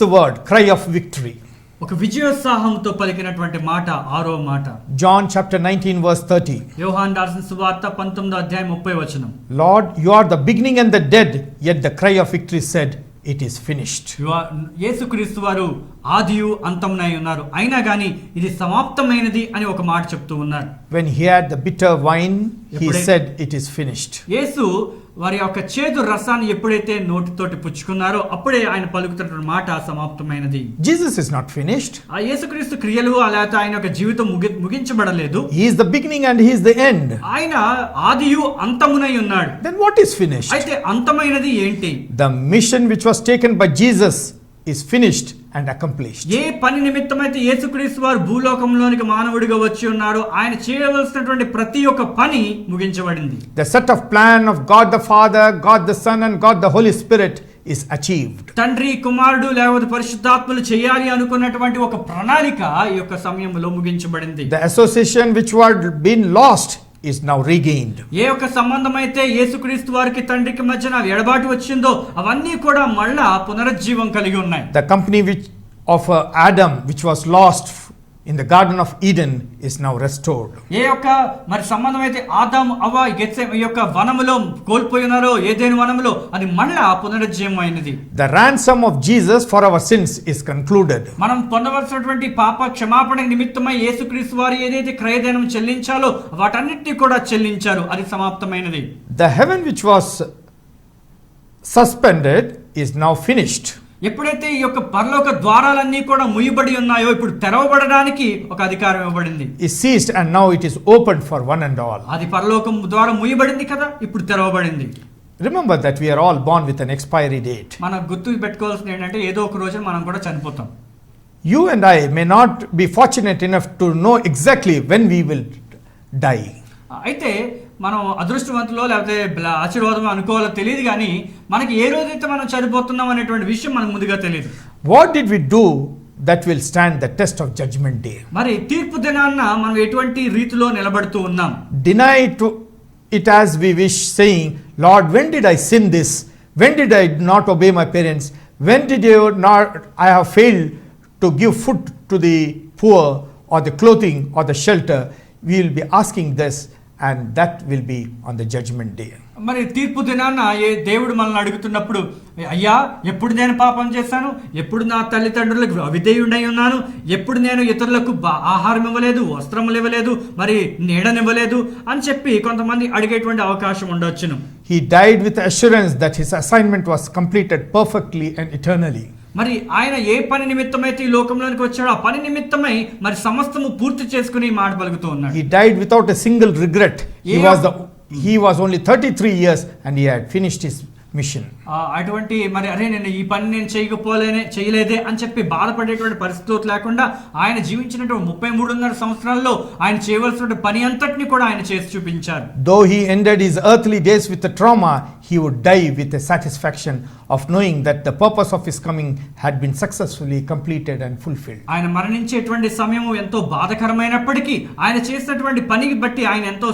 The word cry of victory. ఒక విజయోత్సాహంతో పలికినటువంటి మాట ఆరో మాట. John chapter 19 verse 30. యోహాను రాసిన సువార్త 19వ అధ్యాయం 30వ వచనం. Lord, you are the beginning and the dead, yet the cry of victory said, it is finished. యేసుక్రీస్తు వారు ఆదియు అంతమునై ఉన్నారు, అయినా గాని ఇది సమాప్తమైనది అని ఒక మాట చెప్తూ ఉన్నారు. When he had the bitter wine, he said, it is finished. యేసు వారి యొక్క చేదు రసాన్ని ఎప్పుడైతే నోటితోటి పుచ్చుకున్నారో అప్పుడే ఆయన పలుకుతున్న మాట సమాప్తమైనది. Jesus is not finished. ఆ యేసుక్రీస్తు క్రియలు అలాగే ఆయన యొక్క జీవితం ముగించబడలేదు. He is the beginning and he is the end. ఆయన ఆదియు అంతమునై ఉన్నాడు. Then what is finished? అయితే అంతమైనది ఏంటి? The mission which was taken by Jesus is finished and accomplished. ఏ పని నిమిత్తమైతే యేసుక్రీస్తు వారు భూలోకంలోనికి మానవుడిగా వచ్చి ఉన్నాడో ఆయన చేయవలసినటువంటి ప్రతి ఒక్క పని ముగించబడింది. The set of plan of God the Father, God the Son and God the Holy Spirit is achieved. తండ్రి కుమారుడు లేకపోతే పరిశుద్ధాత్మలు చేయాలి అనుకున్నటువంటి ఒక ప్రణాళిక ఈ యొక్క సమయంలో ముగించబడింది. The association which had been lost is now regained. ఏ ఒక సంబంధం అయితే యేసుక్రీస్తు వారికి తండ్రికి మధ్యన ఎడబాటు వచ్చిందో అవన్నీ కూడా మళ్ళా పునరుజ్జీవం కలిగి ఉన్నాయి. The company of Adam which was lost in the Garden of Eden is now restored. ఏ యొక్క మరి సంబంధం అయితే ఆదాము అవ్వ గెత్సెమనే యొక్క వనములో కోల్పోయినారో ఏదెను వనములో అది మళ్ళా పునరుజ్జీవం అయినది. The ransom of Jesus for our sins is concluded. మనం పొందవలసినటువంటి పాప క్షమాపణ నిమిత్తమై యేసుక్రీస్తు వారు ఏదైతే క్రయధనం చెల్లించాలో వాటన్నిటిని కూడా చెల్లించారు, అది సమాప్తమైనది. The heaven which was suspended is now finished. ఎప్పుడైతే ఈ యొక్క పరలోక ద్వారాలన్నీ కూడా ముయ్యబడి ఉన్నాయో ఇప్పుడు తెరవబడడానికి ఒక అధికారం ఇవ్వబడింది. Is ceased and now it is opened for one and all. అది పరలోకం ద్వారా ముయ్యబడింది కదా, ఇప్పుడు తెరవబడింది. Remember that we are all born with an expiry date. మనం గుర్తు పెట్టుకోవాల్సింది ఏంటంటే ఏదో ఒక రోజు మనం కూడా చనిపోతాం. You and I may not be fortunate enough to know exactly when we will die. అయితే మనం అదృష్టవంతులో లేకపోతే ఆశీర్వాదం అనుకోవాలో తెలియదు, కానీ మనకి ఏ రోజైతే మనం చనిపోతున్నాం అనేటువంటి విషయం మనకు ముందుగా తెలియదు. What did we do that will stand the test of judgment day? మరి తీర్పు దినాన్న మనం ఎటువంటి రీతిలో నిలబడుతూ ఉన్నాం? Deny it as we wish, saying, Lord, when did I sin this? When did I not obey my parents? When did I have failed to give food to the poor or the clothing or the shelter? We will be asking this, and that will be on the judgment day. మరి తీర్పు దినాన్న దేవుడు మనల్ని అడుగుతున్నప్పుడు, అయ్యా ఎప్పుడు నేను పాపం చేశాను, ఎప్పుడు నా తల్లిదండ్రులకు అవిధేయుడై ఉన్నాను, ఎప్పుడు నేను ఇతరులకు ఆహారం ఇవ్వలేదు, వస్త్రములు ఇవ్వలేదు, మరి నీడనివ్వలేదు అని చెప్పి కొంతమంది అడిగేటువంటి అవకాశం ఉండవచ్చును. He died with assurance that his assignment was completed perfectly and eternally. మరి ఆయన ఏ పని నిమిత్తమైతే ఈ లోకంలోనికి వచ్చాడో ఆ పని నిమిత్తమై మరి సమస్తము పూర్తి చేసుకుని మాట పలుకుతూ ఉన్నాడు. He died without a single regret. He was only 33 years and he had finished his mission. అటువంటి మరి అరే నేను ఈ పని నేను చేయలేదే అని చెప్పి బాధపడేటువంటి పరిస్థితి లేకుండా ఆయన జీవించినటువంటి 33.5 సంవత్సరాల్లో ఆయన చేయవలసిన పని అంతటిని కూడా ఆయన చేసి చూపించారు. Though he ended his earthly days with a trauma, he would die with a satisfaction of knowing that the purpose of his coming had been successfully completed and fulfilled. ఆయన మరణించేటువంటి సమయం ఎంతో బాధకరమైనప్పటికీ ఆయన చేసినటువంటి పనికి బట్టి ఆయన ఎంతో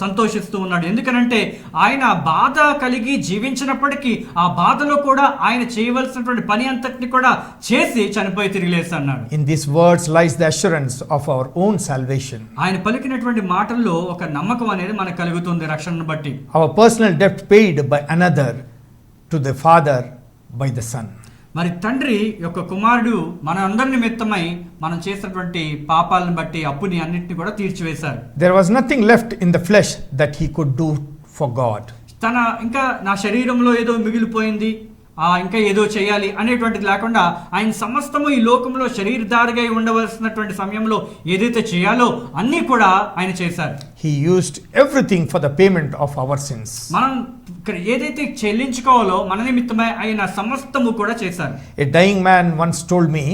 సంతోషిస్తూ ఉన్నాడు. ఎందుకనంటే ఆయన బాధ కలిగి జీవించినప్పటికీ ఆ బాధలో కూడా ఆయన చేయవలసినటువంటి పని అంతటిని కూడా చేసి చనిపోయి తిరిగి లేస్తాడు. In these words lies the assurance of our own salvation. ఆయన పలికినటువంటి మాటల్లో ఒక నమ్మకం అనేది మనకు కలుగుతుంది రక్షణను బట్టి. Our personal debt paid by another to the Father by the Son. మరి తండ్రి యొక్క కుమారుడు మన అందరి నిమిత్తమై మనం చేసినటువంటి పాపాలను బట్టి అప్పుని అన్నిటిని కూడా తీర్చివేశారు. There was nothing left in the flesh that he could do for God. ఇంకా నా శరీరంలో ఏదో మిగిలిపోయింది, ఇంకా ఏదో చేయాలి అనేటువంటిది లేకుండా ఆయన సమస్తము ఈ లోకంలో శరీరధారిగా ఉండవలసినటువంటి సమయంలో ఏదైతే చేయాలో అన్నీ కూడా ఆయన చేశారు. He used everything for the payment of our sins. మనం ఏదైతే చెల్లించుకోవాలో మన నిమిత్తమై ఆయన సమస్తము కూడా చేశారు. A dying man once told me,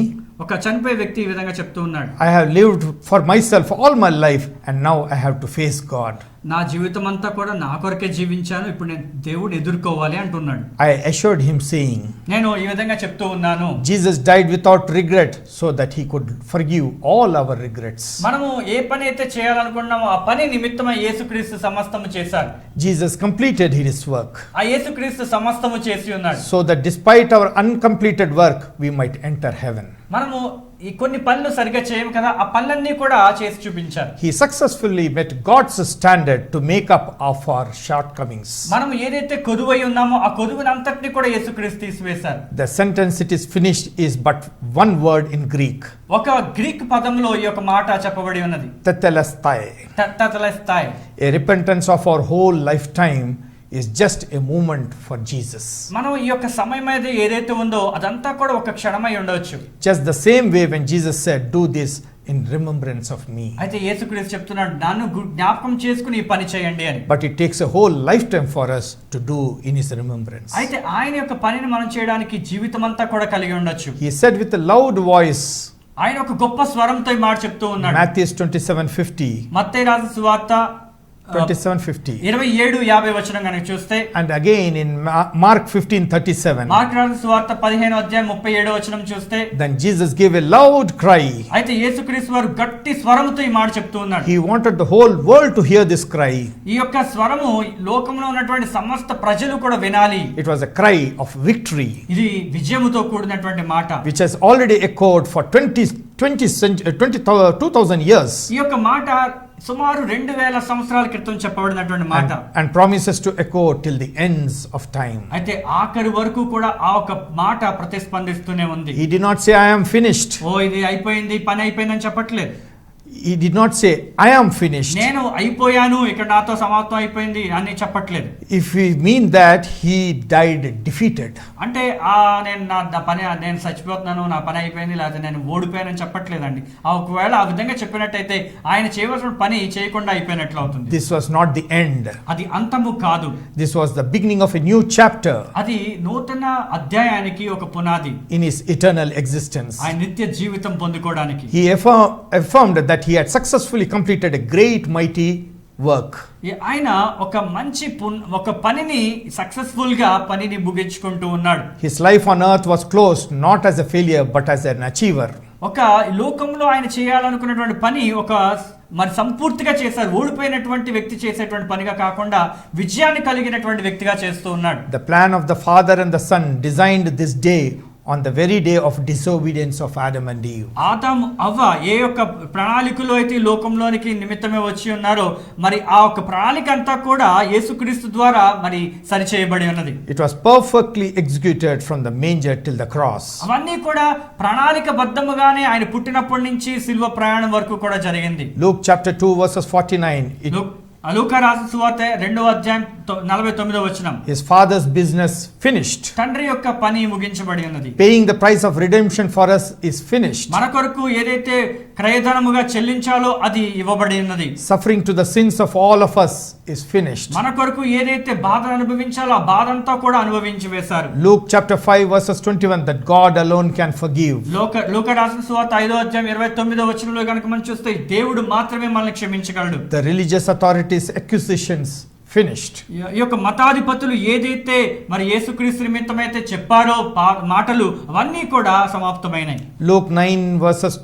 ఒక చనిపోయే వ్యక్తి ఈ విధంగా చెప్తూ ఉన్నాడు, I have lived for myself all my life and now I have to face God. నా జీవితం అంతా కూడా నా కొరకే జీవించాను, ఇప్పుడు నేను దేవుడిని ఎదుర్కోవాలి అంటున్నాడు. I assured him saying, నేను ఈ విధంగా చెప్తూ ఉన్నాను, Jesus died without regret so that he could forgive all our regrets. మనము ఏ పని అయితే చేయాలనుకున్నామో ఆ పని నిమిత్తమై యేసుక్రీస్తు సమస్తము చేశారు. Jesus completed his work ఆ యేసుక్రీస్తు సమస్తము చేసి ఉన్నాడు. so that despite our uncompleted work we might enter heaven. మనము ఈ కొన్ని పనులు సరిగా చేయము కదా, ఆ పనులన్నీ కూడా చేసి చూపించారు. He successfully met God's standard to make up of our shortcomings. మనం ఏదైతే కొదువై ఉన్నామో ఆ కొదువునంతటిని కూడా యేసుక్రీస్తు తీసివేశారు. The sentence "it is finished" is but one word in Greek. ఒక గ్రీక్ పదంలో ఈ యొక్క మాట చెప్పబడి ఉన్నది, Tetelestai. తెత్తెలెస్తాయి. A repentance of our whole lifetime is just a moment for Jesus. మనం ఈ యొక్క సమయం అయితే ఏదైతే ఉందో అదంతా కూడా ఒక క్షణమై ఉండవచ్చు. Just the same way when Jesus said, "Do this in remembrance of me." అయితే యేసుక్రీస్తు చెప్తున్నాడు, నన్ను జ్ఞాపకం చేసుకుని ఈ పని చేయండి అని. But it takes a whole lifetime for us to do in his remembrance. అయితే ఆయన యొక్క పనిని మనం చేయడానికి జీవితం అంతా కూడా కలిగి ఉండొచ్చు. He said with a loud voice, ఆయన ఒక గొప్ప స్వరంతో ఈ మాట చెప్తూ ఉన్నాడు. Matthew 27:50. మత్తయి రాసిన సువార్త 27:50. 27:50 వచనం కనుక చూస్తే, And again in Mark 15:37. Mark రాసిన సువార్త 15:37 వచనం చూస్తే, Then Jesus gave a loud cry. అయితే యేసుక్రీస్తు వారు గట్టి స్వరముతో ఈ మాట చెప్తూ ఉన్నాడు. He wanted the whole world to hear this cry. ఈ యొక్క స్వరము లోకంలో ఉన్నటువంటి సమస్త ప్రజలు కూడా వినాలి. It was a cry of victory, ఇది విజయముతో కూడినటువంటి మాట, which has already echoed for 2000 years. ఈ యొక్క మాట సుమారు 2000 సంవత్సరాల క్రితం చెప్పబడినటువంటి మాట, and promises to echo till the ends of time. అయితే ఆఖరి వరకు కూడా ఆ ఒక మాట ప్రతిస్పందిస్తూనే ఉంది. He did not say, "I am finished." ఓ ఇది అయిపోయింది, పని అయిపోయిందని చెప్పట్లేదు. He did not say, "I am finished." నేను అయిపోయాను, ఇక్కడ నాతో సమాప్తం అయిపోయింది అని చెప్పట్లేదు. If we mean that, he died defeated. అంటే నేను నా పని నేను చచ్చిపోతున్నాను, నా పని అయిపోయింది, లేకపోతే నేను ఓడిపోయానని చెప్పట్లేదండి. ఒకవేళ ఆ విధంగా చెప్పినట్టయితే ఆయన చేయవలసిన పని చేయకుండా అయిపోయినట్లు అవుతుంది. This was not the end. అది అంతము కాదు. This was the beginning of a new chapter అది నూతన అధ్యాయానికి ఒక పునాది. in his eternal existence. ఆయన నిత్య జీవితం పొందుకోవడానికి He affirmed that he had successfully completed a great mighty work. ఆయన ఒక మంచి ఒక పనిని సక్సెస్ఫుల్ గా పనిని ముగించుకుంటూ ఉన్నాడు. His life on earth was closed not as a failure but as an achiever. ఒక లోకంలో ఆయన చేయాలనుకున్నటువంటి పని ఒక మరి సంపూర్తిగా చేశారు. ఓడిపోయినటువంటి వ్యక్తి చేసేటువంటి పనిగా కాకుండా విజయాన్ని కలిగినటువంటి వ్యక్తిగా చేస్తూ ఉన్నాడు. The plan of the Father and the Son designed this day on the very day of disobedience of Adam and Eve. ఆదాము అవ్వ ఏ యొక్క ప్రణాళికలో అయితే ఈ లోకంలోనికి నిమిత్తమే వచ్చి ఉన్నారో మరి ఆ యొక్క ప్రణాళిక అంతా కూడా యేసుక్రీస్తు ద్వారా మరి సరిచేయబడి ఉన్నది. It was perfectly executed from the manger till the cross. అవన్నీ కూడా ప్రణాళికబద్ధముగానే ఆయన పుట్టినప్పటి నుంచి సిలువ ప్రయాణం వరకు కూడా జరిగింది. Luke chapter 2 verses 49. లూకా రాసిన సువార్త 2వ అధ్యాయం 49వ వచనం. His father's business finished. తండ్రి యొక్క పని ముగించబడి ఉన్నది. Paying the price of redemption for us is finished. మన కొరకు ఏదైతే క్రయధనముగా చెల్లించాలో అది ఇవ్వబడి ఉన్నది. Suffering to the sins of all of us is finished. మన కొరకు ఏదైతే బాధ అనుభవించాలో ఆ బాధ అంతా కూడా అనుభవించి వేశారు. Luke chapter 5 verses 21 that God alone can forgive. లూకా రాసిన సువార్త 5వ అధ్యాయం 29వ వచనంలో గనుక మనం చూస్తే దేవుడు మాత్రమే మనల్ని క్షమించగలడు. The religious authorities accusations finished. ఈ యొక్క మతాధిపతులు ఏదైతే మరి యేసుక్రీస్తు నిమిత్తమైతే చెప్పారో మాటలు అవన్నీ కూడా సమాప్తమైనాయి. Luke 9 verses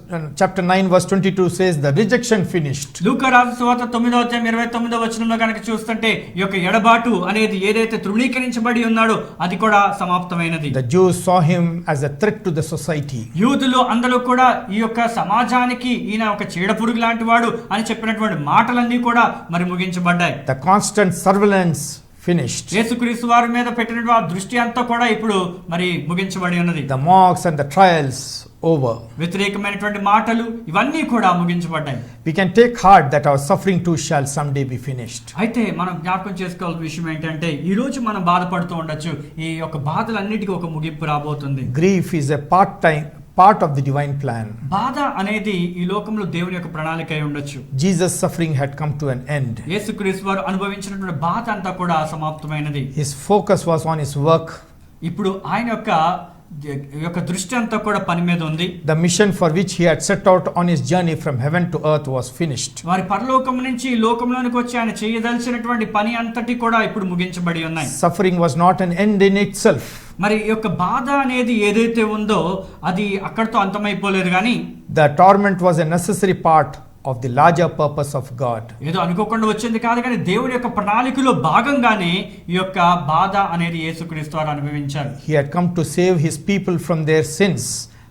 chapter 9 verse 22 says the rejection finished. లూకా రాసిన సువార్త 9వ అధ్యాయం 29వ వచనంలో గనుక చూస్తుంటే ఈ యొక్క ఎడబాటు అనేది ఏదైతే తృణీకరించబడి ఉన్నాడో అది కూడా సమాప్తమైనది. The Jews saw him as a threat to the society. యూదులు అందరూ కూడా ఈ యొక్క సమాజానికి ఈయన ఒక చీడపురుగు లాంటి వాడు అని చెప్పినటువంటి మాటలన్నీ కూడా మరి ముగించబడ్డాయి. The constant surveillance finished. యేసుక్రీస్తు వారి మీద పెట్టినటువంటి ఆ దృష్టి అంతా కూడా ఇప్పుడు మరి ముగించబడి ఉన్నది. The mocks and the trials over. వ్యతిరేకమైనటువంటి మాటలు ఇవన్నీ కూడా ముగించబడ్డాయి. We can take heart that our suffering too shall someday be finished. అయితే మనం జ్ఞాపకం చేసుకోవాల్సిన విషయం ఏంటంటే ఈ రోజు మనం బాధపడుతూ ఉండొచ్చు, ఈ యొక్క బాధలన్నిటికీ ఒక ముగింపు రాబోతుంది. Grief is a part of the divine plan. బాధ అనేది ఈ లోకంలో దేవుని యొక్క ప్రణాళిక అయి ఉండొచ్చు. Jesus' suffering had come to an end. యేసుక్రీస్తు వారు అనుభవించినటువంటి బాధ అంతా కూడా సమాప్తమైనది. His focus was on his work. ఇప్పుడు ఆయన యొక్క ఈ యొక్క దృష్టి అంతా కూడా పని మీద ఉంది. The mission for which he had set out on his journey from heaven to earth was finished. వారి పరలోకం నుంచి ఈ లోకంలోనికి వచ్చి ఆయన చేయదలిచినటువంటి పని అంతటి కూడా ఇప్పుడు ముగించబడి ఉన్నాయి. Suffering was not an end in itself. మరి ఈ యొక్క బాధ అనేది ఏదైతే ఉందో అది అక్కడితో అంతమైపోలేదు, కానీ The torment was a necessary part of the larger purpose of God. ఏదో అనుకోకుండా వచ్చింది కాదు, కానీ దేవుడి యొక్క ప్రణాళికలో భాగంగానే ఈ యొక్క బాధ అనేది యేసుక్రీస్తు వారు అనుభవించారు. He had come to save his people from their sins,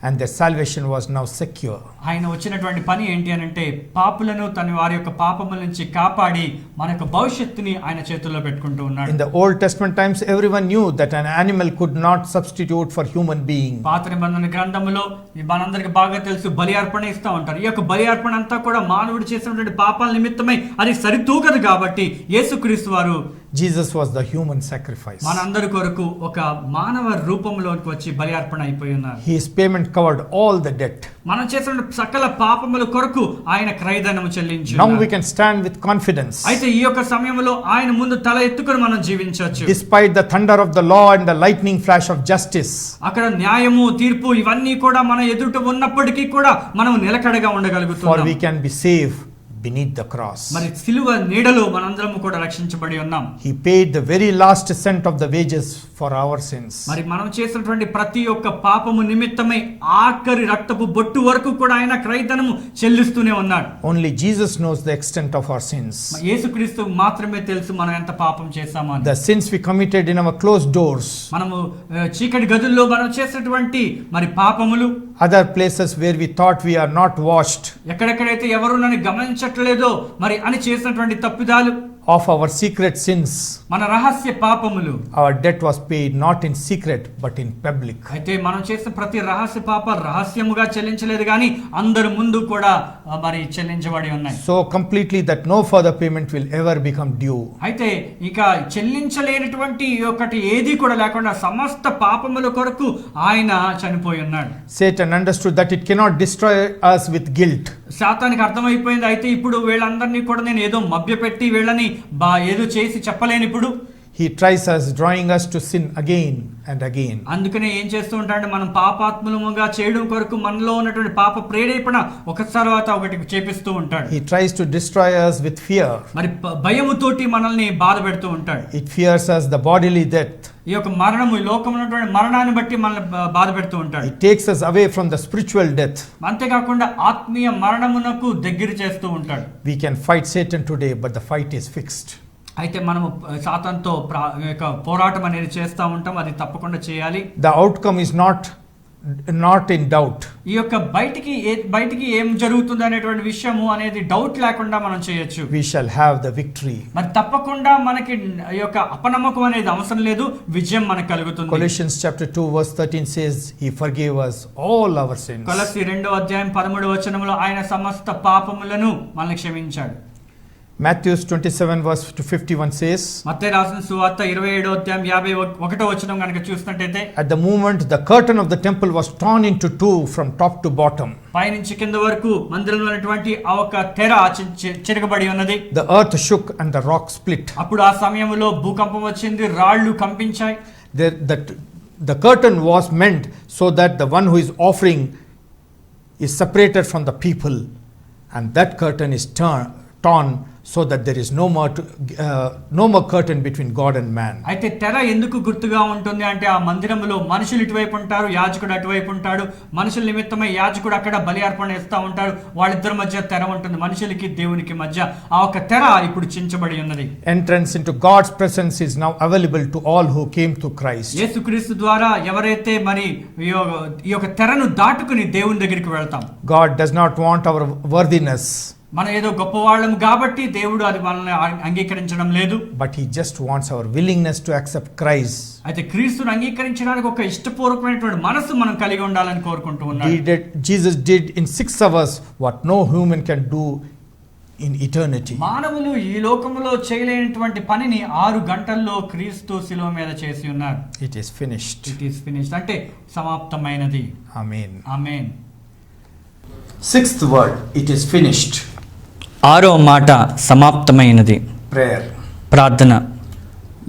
and their salvation was now secure. ఆయన వచ్చినటువంటి పని ఏంటి అని అంటే పాపులను తన వారి యొక్క పాపముల నుంచి కాపాడి మన యొక్క భవిష్యత్తుని ఆయన చేతుల్లో పెట్టుకుంటూ ఉన్నాడు. In the Old Testament times, everyone knew that an animal could not substitute for human being. పాత నిబంధన గ్రంథములో మనందరికి బాగా తెలుసు, బలి అర్పణ ఇస్తూ ఉంటారు. ఈ యొక్క బలి అర్పణ అంతా కూడా మానవుడు చేసినటువంటి పాపాల నిమిత్తమై అది సరితూగదు. కాబట్టి యేసుక్రీస్తు వారు, Jesus was the human sacrifice. మనందరి కొరకు ఒక మానవ రూపంలోకి వచ్చి బలి అర్పణ అయిపోయి ఉన్నారు. His payment covered all the debt. మనం చేసిన సకల పాపముల కొరకు ఆయన క్రయధనము చెల్లించారు. Now we can stand with confidence. అయితే ఈ యొక్క సమయంలో ఆయన ముందు తల ఎత్తుకొని మనం జీవించవచ్చు. Despite the thunder of the law and the lightning flash of justice. అక్కడ న్యాయము, తీర్పు ఇవన్నీ కూడా మన ఎదుట ఉన్నప్పటికీ కూడా మనం నిలకడగా ఉండగలుగుతున్నాం. For we can be saved beneath the cross. మరి సిలువ నీడలో మనందరము కూడా రక్షించబడి ఉన్నాం. He paid the very last cent of the wages for our sins. మరి మనం చేసినటువంటి ప్రతి ఒక్క పాపము నిమిత్తమై ఆఖరి రక్తపు బొట్టు వరకు కూడా ఆయన క్రయధనము చెల్లిస్తూనే ఉన్నాడు. Only Jesus knows the extent of our sins. యేసుక్రీస్తు మాత్రమే తెలుసు మనం ఎంత పాపం చేశామో అని. The sins we committed in our closed doors. మనము చీకటి గదుల్లో మనం చేసినటువంటి మరి పాపములు, Other places where we thought we are not washed. ఎక్కడెక్కడైతే ఎవరు నన్ను గమనించట్లేదో మరి అని చేసినటువంటి తప్పిదాలు, Of our secret sins. మన రహస్య పాపములు. Our debt was paid not in secret but in public. అయితే మనం చేసిన ప్రతి రహస్య పాప రహస్యముగా చెల్లించలేదు, కానీ అందరి ముందు కూడా మరి చెల్లించబడి ఉన్నాయి. So completely that no further payment will ever become due. అయితే ఇక చెల్లించలేనటువంటి ఒకటి ఏది కూడా లేకుండా సమస్త పాపముల కొరకు ఆయన చనిపోయి ఉన్నాడు. Satan understood that it cannot destroy us with guilt. శాతానికి అర్థమైపోయింది. అయితే ఇప్పుడు వీళ్ళందరినీ కూడా నేను ఏదో మభ్యపెట్టి వీళ్ళని ఏదో చేసి చెప్పలేను. ఇప్పుడు He tries us, drawing us to sin again and again. అందుకనే ఏం చేస్తూ ఉంటాడంటే మనం పాపాత్ములముగా చేయడం కొరకు మనలో ఉన్నటువంటి పాప ప్రేరేపణ ఒకసారి తర్వాత ఒకటి చేపిస్తూ ఉంటాడు. He tries to destroy us with fear. మరి భయముతోటి మనల్ని బాధ పెడుతూ ఉంటాడు. It fears us the bodily death. ఈ యొక్క మరణము, ఈ లోకంలో ఉన్నటువంటి మరణాన్ని బట్టి మనల్ని బాధ పెడుతూ ఉంటాడు. It takes us away from the spiritual death. అంతేకాకుండా ఆత్మీయ మరణమునకు దగ్గర చేస్తూ ఉంటాడు. We can fight Satan today, but the fight is fixed. అయితే మనము సాతానుతో పోరాటం అనేది చేస్తూ ఉంటాం, అది తప్పకుండా చేయాలి. The outcome is not in doubt. ఈ యొక్క బయటికి ఏం జరుగుతుంది అనేటువంటి విషయము అనేది డౌట్ లేకుండా మనం చేయొచ్చు. We shall have the victory. మరి తప్పకుండా మనకి ఈ యొక్క అపనమ్మకం అనేది అవసరం లేదు, విజయం మనకు కలుగుతుంది. Colossians chapter 2 verse 13 says he forgave us all our sins. కొలస్సీ 2:13 ఆయన సమస్త పాపములను మనల్ని క్షమించాడు. Matthew 27 verse 51 says, మత్తయి రాసిన సువార్త 27:51 కనుక చూసినట్టయితే, at the moment the curtain of the temple was torn into two from top to bottom. పైనుంచి కింద వరకు మందిరంలో ఉన్నటువంటి ఆ ఒక తెర చిరగబడి ఉన్నది. The earth shook and the rock split. అప్పుడు ఆ సమయంలో భూకంపం వచ్చింది, రాళ్ళు కంపించాయి. The curtain was meant so that the one who is offering is separated from the people, and that curtain is torn so that there is no more curtain between God and man. అయితే తెర ఎందుకు గుర్తుగా ఉంటుంది అంటే ఆ మందిరంలో మనుషులు ఇటువైపు ఉంటారు, యాజకుడు అటువైపు ఉంటాడు. మనుషుల నిమిత్తమై యాజకుడు అక్కడ బలి అర్పణ ఇస్తూ ఉంటాడు. వాళ్ళిద్దరి మధ్య తెర ఉంటుంది, మనుషులకి దేవునికి మధ్య. ఆ ఒక తెర ఇప్పుడు చించబడి ఉన్నది. Entrance into God's presence is now available to all who came through Christ. యేసుక్రీస్తు ద్వారా ఎవరైతే మరి ఈ యొక్క తెరను దాటుకుని దేవుని దగ్గరికి వెళ్తాం. God does not want our worthiness. మనం ఏదో గొప్పవాళ్ళం కాబట్టి దేవుడు అది మనల్ని అంగీకరించడం లేదు. But he just wants our willingness to accept Christ. అయితే క్రీస్తును అంగీకరించడానికి ఒక ఇష్టపూర్వకమైనటువంటి మనసు మనం కలిగి ఉండాలని కోరుకుంటూ ఉన్నాడు. Jesus did in 6 hours what no human can do in eternity. మానవులు ఈ లోకములో చేయలేనటువంటి పనిని 6 గంటల్లో క్రీస్తు శిలువ మీద చేసి ఉన్నారు. It is finished. It is finished అంటే సమాప్తమైనది. Amen. Amen. 6th word, it is finished. 6వ మాట సమాప్తమైనది. Prayer. ప్రార్థన.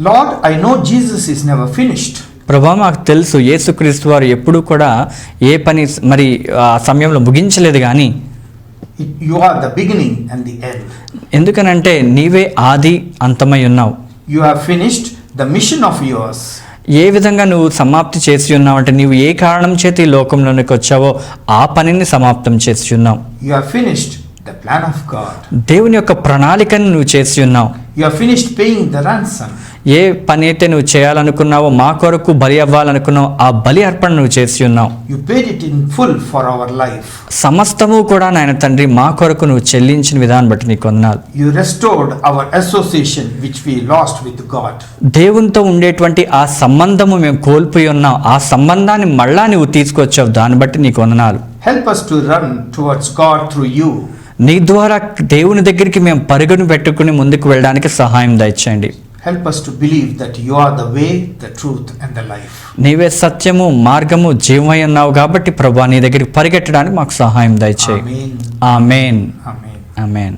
Lord, I know Jesus is never finished. ప్రభా మాకు తెలుసు యేసుక్రీస్తు వారు ఎప్పుడు కూడా ఏ పని మరి ఆ సమయంలో ముగించలేదు కానీ You are the beginning and the end. ఎందుకనంటే నీవే ఆది అంతమై ఉన్నావు. You have finished the mission of yours. ఏ విధంగా నువ్వు సమాప్తి చేసి ఉన్నావు అంటే నీవు ఏ కారణం చేత ఈ లోకంలోనికి వచ్చావో ఆ పనిని సమాప్తం చేసి ఉన్నావు. You have finished the plan of God. దేవుని యొక్క ప్రణాళికను నువ్వు చేసి ఉన్నావు. You have finished paying the ransom. ఏ పని అయితే నువ్వు చేయాలనుకున్నావో మా కొరకు బలి అవ్వాలనుకున్నావు ఆ బలి అర్పణ నువ్వు చేసి ఉన్నావు. You paid it in full for our life. సమస్తము కూడా నాయన తండ్రి మా కొరకు నువ్వు చెల్లించిన విధానం బట్టి నీకు వందనాలు. You restored our association which we lost with God. దేవునితో ఉండేటువంటి ఆ సంబంధము మేము కోల్పోయి ఉన్నాం. ఆ సంబంధాన్ని మళ్ళా నువ్వు తీసుకొచ్చావు. దాన్ని బట్టి నీకు వందనాలు. Help us to run towards God through you. నీ ద్వారా దేవుని దగ్గరికి మేము పరుగును పెట్టుకుని ముందుకు వెళ్ళడానికి సహాయం దయచేయండి. Help us to believe that you are the way, the truth and the life. నీవే సత్యము మార్గము జీవమై ఉన్నావు కాబట్టి ప్రభువా నీ దగ్గరికి పరిగెట్టడానికి మాకు సహాయం దయచేయి. Amen. ఆమేన్. Amen. ఆమేన్.